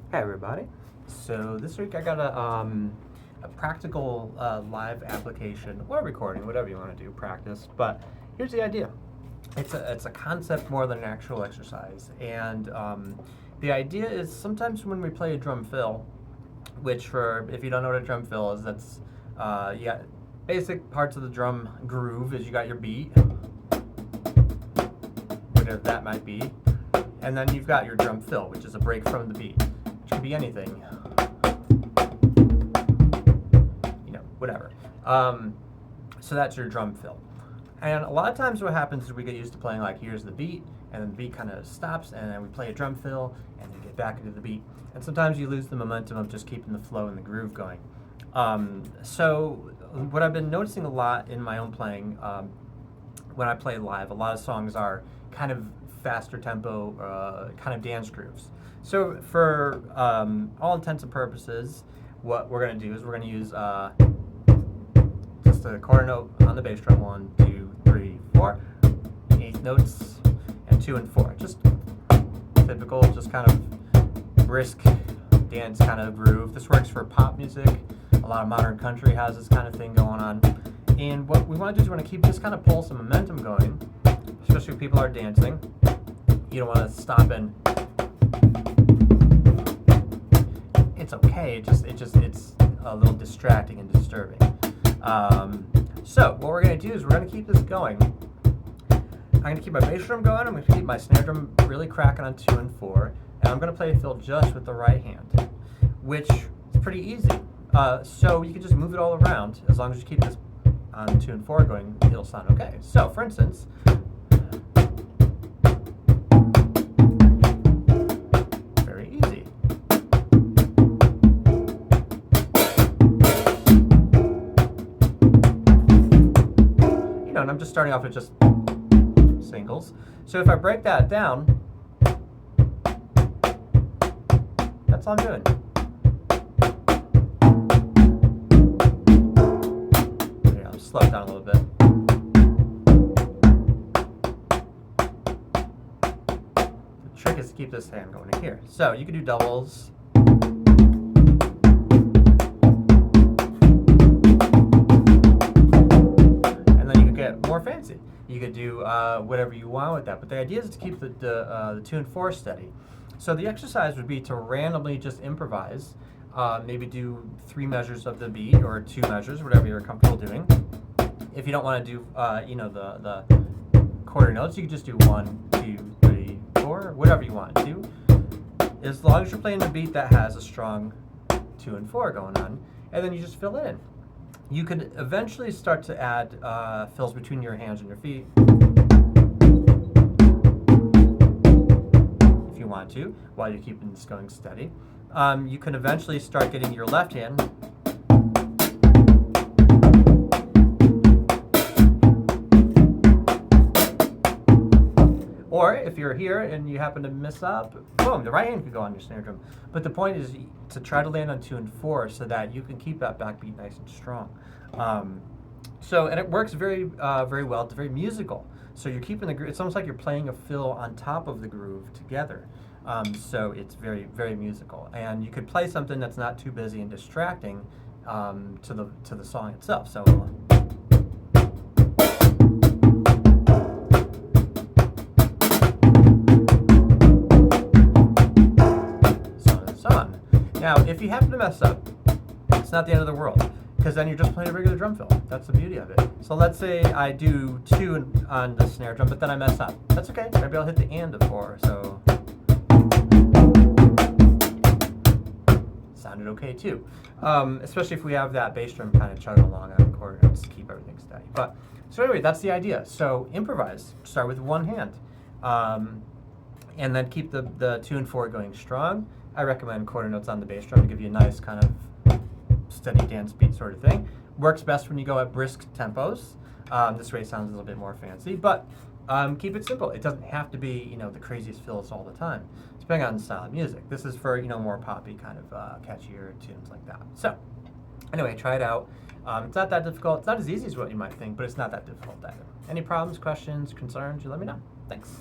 Hey everybody. So this week I got a practical live application or recording, whatever you want to do, practice. But here's the idea. It's a concept more than an actual exercise, and the idea is sometimes when we play a drum fill, which for if you don't know what a drum fill is, that's you got basic parts of the drum groove. Is you got your beat, whatever that might be, and then you've got your drum fill, which is a break from the beat. Could be anything, whatever. So that's your drum fill. And a lot of times what happens is we get used to playing like here's the beat, and then the beat kind of stops, and then we play a drum fill, and then get back into the beat. And sometimes you lose the momentum of just keeping the flow and the groove going. So what I've been noticing a lot in my own playing, when I play live, a lot of songs are kind of faster tempo, kind of dance grooves. So for all intents and purposes, what we're going to do is we're going to use just a quarter note on the bass drum, 1, 2, 3, 4, eighth notes, and 2 and 4. Just typical, just kind of brisk dance kind of groove. This works for pop music. A lot of modern country has this kind of thing going on. And what we want to do is we want to keep this kind of pull some momentum going, especially when people are dancing. You don't want to stop and it's okay. It's a little distracting and disturbing. So what we're going to do is we're going to keep this going. I'm going to keep my bass drum going. I'm going to keep my snare drum really cracking on 2 and 4, and I'm going to play a fill just with the right hand, which is pretty easy. So you can just move it all around as long as you keep this on 2 and 4 going. It'll sound okay. So for instance. And I'm just starting off with just singles. So if I break that down, that's all I'm doing. Here, I'll slow it down a little bit. The trick is to keep this hand going in here. So you can do doubles. More fancy. You could do whatever you want with that, but the idea is to keep the 2 and 4 steady. So the exercise would be to randomly just improvise, maybe do 3 measures of the beat or 2 measures, whatever you're comfortable doing. If you don't want to do the quarter notes, you can just do 1, 2, 3, 4, whatever you want to do, as long as you're playing the beat that has a strong 2 and 4 going on, and then you just fill it in. You could eventually start to add fills between your hands and your feet if you want to, while you're keeping this going steady. You can eventually start getting your left hand or if you're here and you happen to mess up, boom, the right hand could go on your snare drum. But the point is to try to land on 2 and 4 so that you can keep that backbeat nice and strong. And it works very well. It's very musical. So you're keeping the groove. It's almost like you're playing a fill on top of the groove together. So it's very, very musical. And you could play something that's not too busy and distracting to the song itself. So. Now, if you happen to mess up, it's not the end of the world, because then you're just playing a regular drum fill. That's the beauty of it. So let's say I do 2 on the snare drum, but then I mess up. That's okay. Maybe I'll hit the and of 4. So sounded okay too. Especially if we have that bass drum kind of chugging along on the quarter notes to keep everything steady. So anyway, that's the idea. So improvise. Start with one hand, and then keep the 2 and 4 going strong. I recommend quarter notes on the bass drum to give you a nice kind of steady dance beat sort of thing. Works best when you go at brisk tempos. This way it sounds a little bit more fancy, but keep it simple. It doesn't have to be the craziest fills all the time, depending on the style of music. This is for more poppy kind of catchier tunes like that. So anyway, try it out. It's not that difficult. It's not as easy as what you might think, but it's not that difficult either. Any problems, questions, concerns, you let me know. Thanks.